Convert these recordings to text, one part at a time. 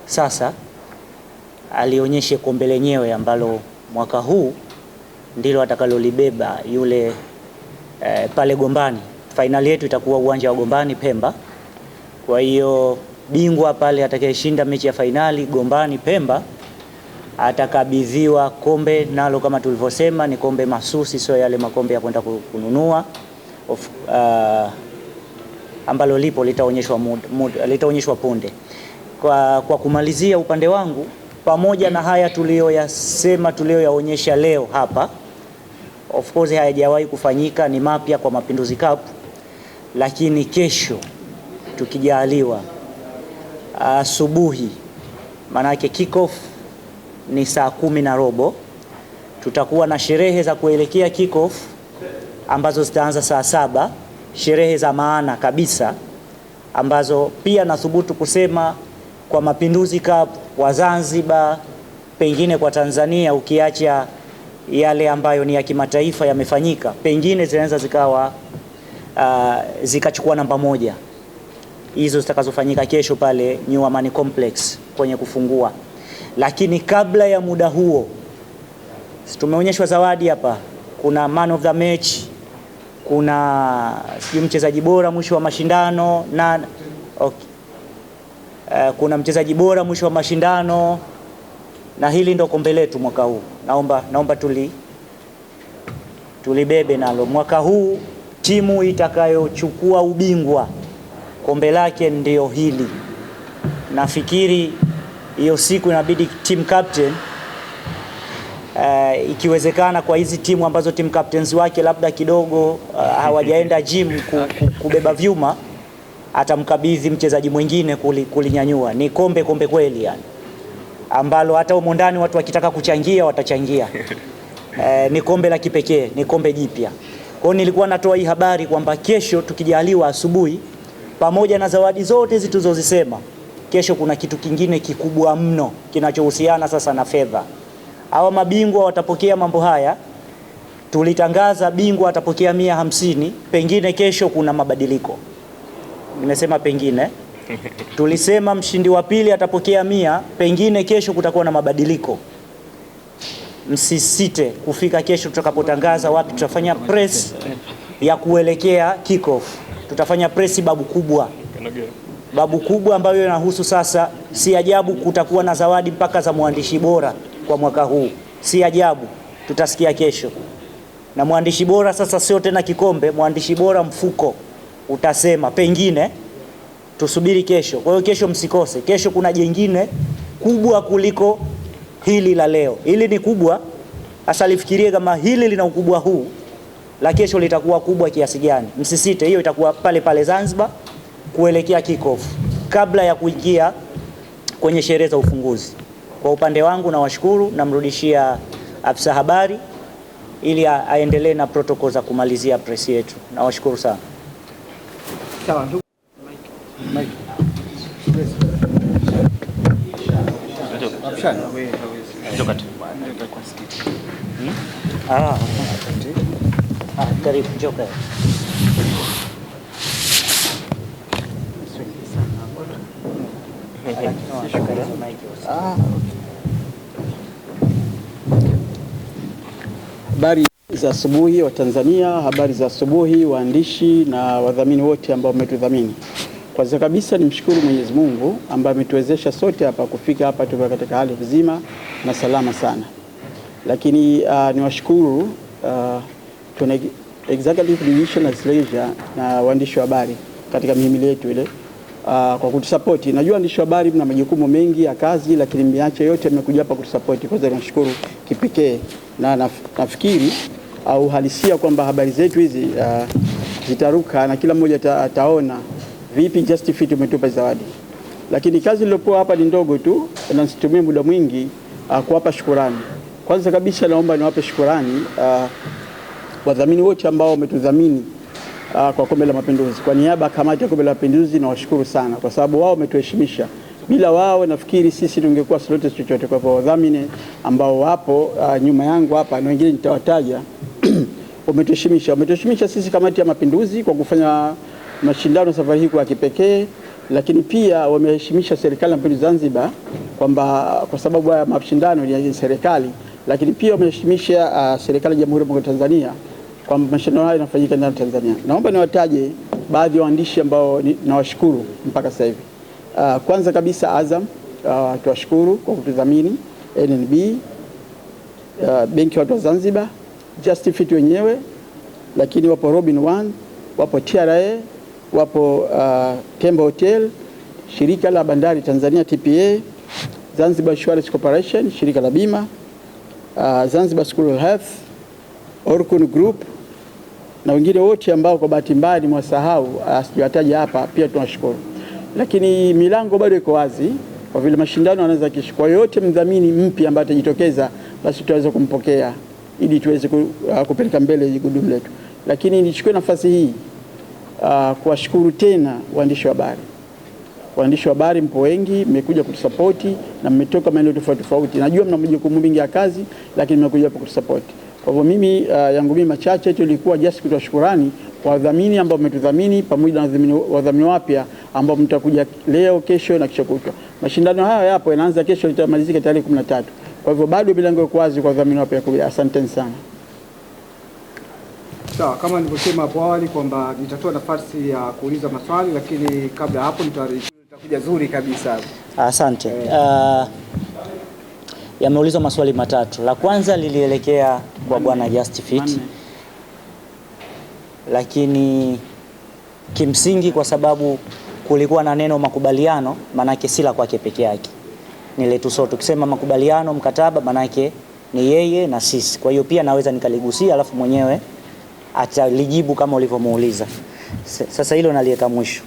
sasa alionyeshe kombe lenyewe ambalo mwaka huu ndilo atakalolibeba yule pale Gombani. Finali yetu itakuwa uwanja wa Gombani Pemba. Kwa hiyo bingwa pale atakayeshinda mechi ya finali Gombani Pemba atakabidhiwa kombe, nalo kama tulivyosema ni kombe mahsusi, sio yale makombe ya kwenda kununua, ambalo litaonyeshwa punde. Kwa kumalizia upande wangu, pamoja na haya tuliyoyaonyesha leo hapa, of course hayajawahi kufanyika, ni mapya kwa Mapinduzi Cup, lakini kesho tukijaliwa asubuhi, manake kick off ni saa 10:15, tutakuwa na sherehe za kuelekea kick off ambazo zitaanza saa 7, sherehe za maana kabisa ambazo pia nathubutu kusema kwa Mapinduzi Cup wa Zanzibar, pengine kwa Tanzania ukiacha yale ambayo ni ya kimataifa yamefanyika, pengine zinaweza zikachukua namba 1 hizo zitakazofanyika kesho pale New Amani Complex kwenye kufungua. Lakini kabla ya muda huo tumeonyeshwa zawadi hapa. Kuna man of the match, kuna mchezaji bora mwisho wa mashindano kuna mchezaji bora mwisho wa mashindano, na hili ndo kombe letu mwaka huu. Naomba tulibebe nalo mwaka huu. Timu itakayochukua ubingwa kombe lake ndio hili. Nafikiri hiyo siku inabidi team captain ikiwezekana kwa hizi timu ambazo team captains wake labda kidogo hawajaenda gym kubeba vyuma, atamkabidhi mchezaji mwingine kulinyanyua. Ni kombe kweli yani, ambalo hata humo ndani watu wakitaka kuchangia watachangia. Ni kombe la kipekee, ni kombe jipya. Kwa hiyo nilikuwa natoa hii habari kwamba kesho tukijaliwa asubuhi, pamoja na zawadi zote zituzozisema, kesho kuna kitu kingine kikubwa mno kinachohusiana sasa na fedha. Hawa mabingwa watapokea mambo haya. Tulitangaza bingwa atapokea 150, pengine kesho kuna mabadiliko. Nimesema pengine. Tulisema mshindi wa pili atapokea 100, pengine kesho kutakuwa na mabadiliko. Msisite kufika kesho tutakapotangaza wapi tutafanya press ya kuelekea kick off. Tutafanya press babu kubwa ambayo inahusu sasa. Si ajabu kutakuwa na zawadi mpaka za mwandishi bora kwa mwaka huu. Si ajabu tutasikia kesho. Na mwandishi bora sasa sio tena kikombe, mwandishi bora mfuko utasema, pengine tusubiri kesho. Kwa hiyo kesho msikose. Kesho kuna jingine kubwa kuliko hili la leo. Hili ni kubwa, hasa lifikirie kama hili lina ukubwa huu, la kesho litakuwa kubwa kiasi gani. Msisite, hiyo itakuwa pale Zanzibar kuelekea kick off, kabla ya kuingia kwenye sherehe za ufunguzi. Kwa upande wangu nawashukuru, namrudishia afisa habari ili aendelee na protocol za kumalizia press yetu. Nawashukuru sana. Sawa. Karibu joka. Habari za asubuhi wa Tanzania, habari za asubuhi waandishi na wadhamini wote ambao wametudhamini. Kwanza kabisa nimshukuru Mwenyezi Mungu ambaye ametuwezesha sote hapa kufika hapa tukiwa katika hali nzima na salama sana. Lakini niwashukuru tuna Executive Division as Leisure na waandishi wa habari katika mihimili yetu ile kwa kutusupport. Najua waandishi wa habari mna majukumu mengi ya kazi, lakini mmeacha yote mmekuja hapa kutusupport. Kwanza nashukuru kipekee, na nafikiri au halisia kwamba habari zetu hizi zitaruka na kila mmoja ataona vipi Justify tumetupa zawadi. Lakini kazi iliyopoa hapa ni ndogo tu, na nisitumie muda mwingi kuwapa shukrani. Kwanza kabisa naomba niwape shukrani wadhamini wote ambao wametudhamini kwa Kombe la Mapinduzi. Kwa niaba ya kamati ya Kombe la Mapinduzi nawashukuru sana kwa sababu wao wametuheshimisha. Bila wao nafikiri sisi tungekuwa solote chochote. Kwa hivyo wadhamini ambao wapo nyuma yangu hapa na wengine nitawataja wametuheshimisha. Wametuheshimisha sisi kamati ya Mapinduzi kwa kufanya mashindano safari hii kwa kipekee, lakini pia wameheshimisha serikali ya Mapinduzi Zanzibar kwamba kwa sababu ya mashindano ya serikali, lakini pia wameheshimisha serikali ya Jamhuri ya Muungano wa Tanzania kwamba mashindano haya yanafanyika ndani ya Tanzania. Naomba niwataje baadhi ya waandishi ambao nawashukuru mpaka sasa hivi. Kwanza kabisa Azam, tuwashukuru kwa kutudhamini, NNB, Benki ya Watu wa Zanzibar, Justifit wenyewe, lakini wapo Robin One, wapo TRA, wapo Tembo Hotel, shirika la bandari Tanzania TPA, Zanzibar Insurance Corporation, shirika la bima, Zanzibar School of Health, Orkun Group na wengine wote ambao kwa bahati mbaya nimewasahau sijawataja hapa, pia tunawashukuru. Lakini milango bado iko wazi kwa vile mashindano yanaweza kesho. Kwa yote mdhamini mpya ambaye atajitokeza, basi tutaweza kumpokea ili tuweze kupeleka mbele gudumu letu. Lakini nichukue nafasi hii kuwashukuru tena waandishi wa habari. Waandishi wa habari mpo wengi, mmekuja kutusapoti na mmetoka maeneo tofauti tofauti. Najua mna majukumu mengi ya kazi, lakini mmekuja hapa kutusapoti. Kwa hivyo mimi yangu mimi machache tulikuwa just kutoa shukrani kwa wadhamini ambao mmetudhamini pamoja na wadhamini wapya ambao mtakuja leo, kesho na kesho kutwa. Mashindano haya yapo yanaanza kesho, litamalizika tarehe 13. Kwa hivyo bado milango iko wazi kwa wadhamini wapya kuja. Asanteni sana. Sawa, kama nilivyosema hapo awali kwamba nitatoa nafasi ya kuuliza maswali, lakini kabla hapo nitakuja zuri kabisa. Asante. Yameulizwa maswali matatu. La kwanza lilielekea kwa bwana Justifit, lakini kimsingi kwa sababu kulikuwa na neno makubaliano, manake sila kwake peke yake, ni letu sote. Tukisema makubaliano, mkataba, manake ni yeye na sisi. Kwa hiyo pia naweza nikaligusia alafu mwenyewe atalijibu kama ulivyomuuliza. Sasa hilo naliweka mwisho.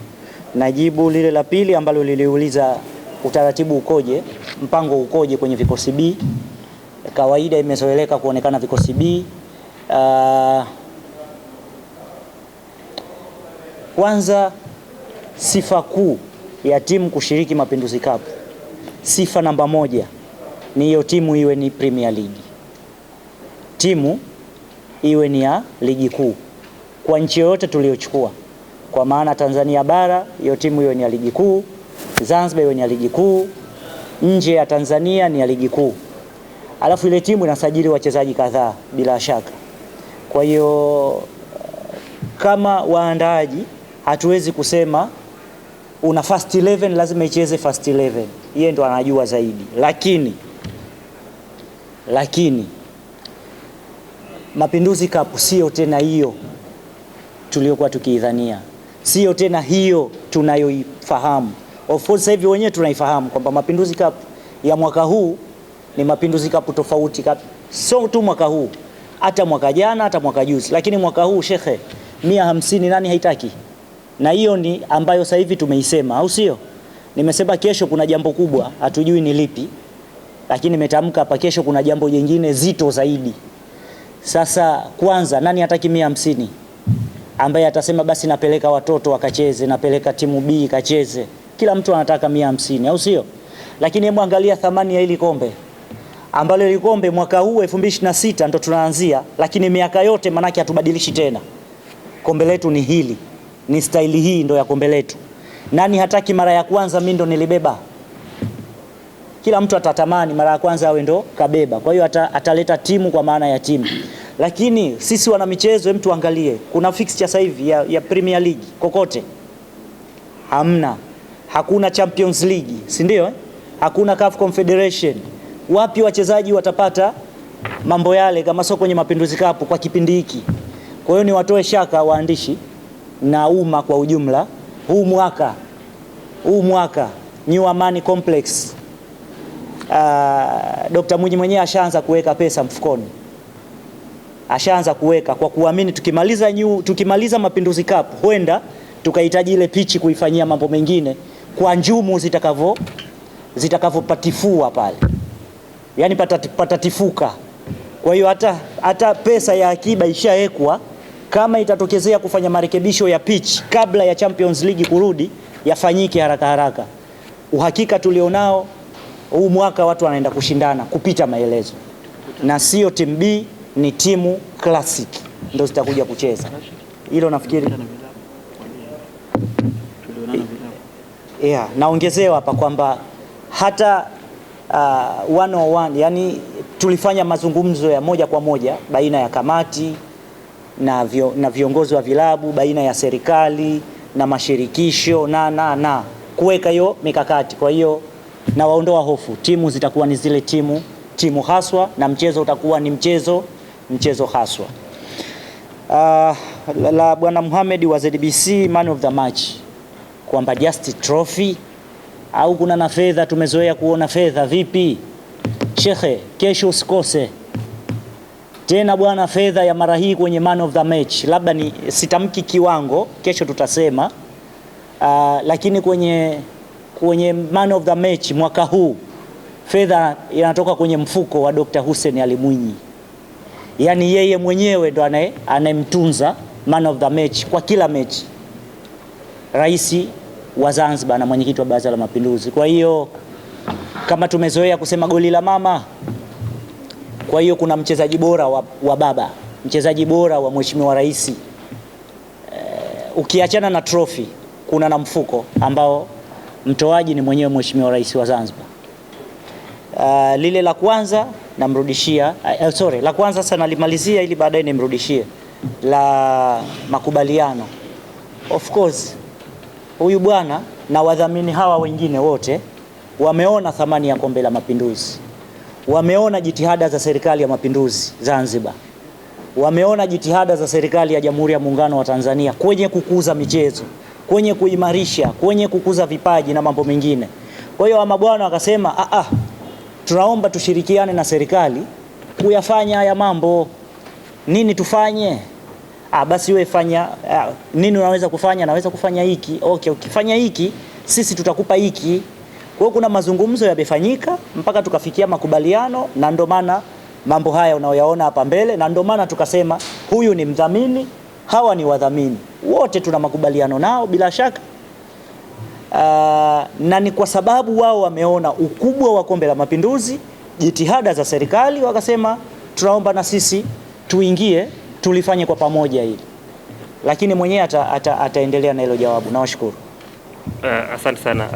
Najibu lile la pili ambalo liliuliza utaratibu ukoje, mpango ukoje kwenye vikosi B. Kawaida imezoeleka kuonekana vikosi B. Kwanza, sifa kuu ya timu kushiriki Mapinduzi Cup, sifa namba moja ni hiyo timu iwe ni Premier League. Timu iwe ni ya ligi kuu kwa nchi yoyote tuliochukua, kwa maana Tanzania bara hiyo timu iwe ni ya ligi kuu, Zanzibar iwe ni ya ligi kuu, nje ya Tanzania ni ya ligi kuu. Alafu ile timu inasajili wachezaji kadhaa bila shaka. Kwa hiyo kama waandaaji hatuwezi kusema una first 11 lazima icheze first 11. Yeye ndo anajua zaidi. Lakini Mapinduzi Cup sio tena hiyo tuliyokuwa tukiidhania. Sio tena hiyo tunayoifahamu. Of course hivi wenyewe tunaifahamu kwamba Mapinduzi Cup ya mwaka huu ni Mapinduzi Cup tofauti kabisa. Sio tu mwaka huu, hata mwaka jana, hata mwaka juzi. Lakini mwaka huu shekhe 150 nani haitaki? Na hiyo ni ambayo sasa hivi tumeisema, au sio? Nimesema kesho kuna jambo kubwa, hatujui ni lipi. Lakini nimetamka hapa kesho kuna jambo jingine zito zaidi. Sasa kwanza nani hataki 150? Ambaye atasema basi napeleka watoto wakacheze, napeleka timu B kacheze. Kila mtu anataka 150, au sio? Lakini hebu angalia thamani ya hili kombe. Ambalo hili kombe mwaka huu 2026 ndo tunaanzia, lakini miaka yote manake hatubadilishi tena. Kombe letu ni hili. Ni staili hii ndo ya kombe letu. Nani hataki mara ya kwanza mimi ndo nilibeba? Kila mtu atatamani mara ya kwanza awe ndo kabeba. Kwa hiyo ataleta timu kwa maana ya timu. Lakini sisi wana michezo, mtu angalie, kuna fixture sasa hivi ya Premier League kokote? Hamna. Hakuna Champions League, si ndio? Hakuna CAF Confederation. Wapi wachezaji watapata mambo yale kama sio kwenye Mapinduzi Cup kwa kipindi hiki? Kwa hiyo ni watoe shaka waandishi na umma kwa ujumla. Huu mwaka New Amani Complex, Dr. Mwinyi mwenyewe ashaanza kuweka pesa mfukoni. Ashaanza kuweka kwa kuamini tukimaliza Mapinduzi Cup huenda tukahitaji ile pichi kuifanyia mambo mengine kwa njumu zitakavyopatifua pale. Yaani patatifuka. Kwa hiyo hata pesa ya akiba ishawekwa, kama itatokezea kufanya marekebisho ya pitch kabla ya Champions League kurudi, yafanyike haraka. Uhakika tulionao huu mwaka watu wanaenda kushindana kupita maelezo. Na sio timu B, ni timu classic ndio zitakuja kucheza. Hilo nafikiri naongezewa hapa kwamba hata 101, yani tulifanya mazungumzo ya moja kwa moja baina ya kamati na viongozi wa vilabu, baina ya serikali na mashirikisho na kuweka hiyo mikakati. Kwa hiyo na waondoa hofu, timu zitakuwa ni zile timu haswa, na mchezo utakuwa ni mchezo haswa. La Bwana Mohamed wa ZBC man of the match, kwamba just trophy au kuna na fedha? Tumezoea kuona fedha. Vipi shekhe, kesho usikose tena bwana fedha ya mara hii kwenye man of the match. Labda ni sitamki kiwango, kesho tutasema, lakini kwenye man of the match mwaka huu fedha inatoka kwenye mfuko wa Dr. Hussein Ali Mwinyi. Yani yeye mwenyewe ndo anemtunza man of the match kwa kila mechi, Rais wa Zanzibar na mwenyekiti wa Baraza la Mapinduzi. Kwa hiyo kama tumezoea kusema goli la mama, kwa hiyo kuna mchezaji bora wa baba, mchezaji bora wa Mheshimiwa Rais. Ukiachana na trophy, kuna na mfuko ambao mtoaji ni mwenyewe Mheshimiwa Rais wa Zanzibar. Lile la kwanza namrudishia, la kwanza sasa nalimalizia ili baadaye nimrudishie la makubaliano. Of course huyu bwana na wadhamini hawa wengine wote wameona thamani ya Kombe la Mapinduzi, wameona jitihada za Serikali ya Mapinduzi Zanzibar, wameona jitihada za Serikali ya Jamhuri ya Muungano wa Tanzania kwenye kukuza michezo, kwenye kuimarisha, kwenye kukuza vipaji na mambo mengine. Kwa hiyo mabwana wakasema tunaomba tushirikiane na serikali kuyafanya haya mambo. Nini tufanye? Basi wewe fanya nini unaweza kufanya? Naweza kufanya hiki. Okay, ukifanya hiki sisi tutakupa hiki. Kwa hiyo kuna mazungumzo yamefanyika mpaka tukafikia makubaliano, na ndio maana mambo haya unayoyaona hapa mbele, na ndio maana tukasema huyu ni mdhamini, hawa ni wadhamini. Wote tuna makubaliano nao bila shaka. Na ni kwa sababu wao wameona ukubwa wa Kombe la Mapinduzi, jitihada za serikali, wakasema tunaomba na sisi tuingie tulifanye kwa pamoja hili. Lakini mwenyewe ataendelea na hilo jawabu. Nawashukuru. Asante sana.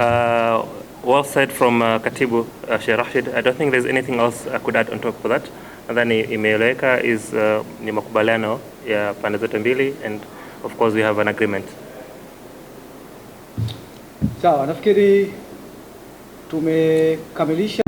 Well said from Katibu Sheikh Rashid. I don't think there's anything else I could add on top of that. Nadhani imeeleweka, ni makubaliano ya pande zote mbili, and of course we have an agreement. Sawa, nafikiri tumekamilisha.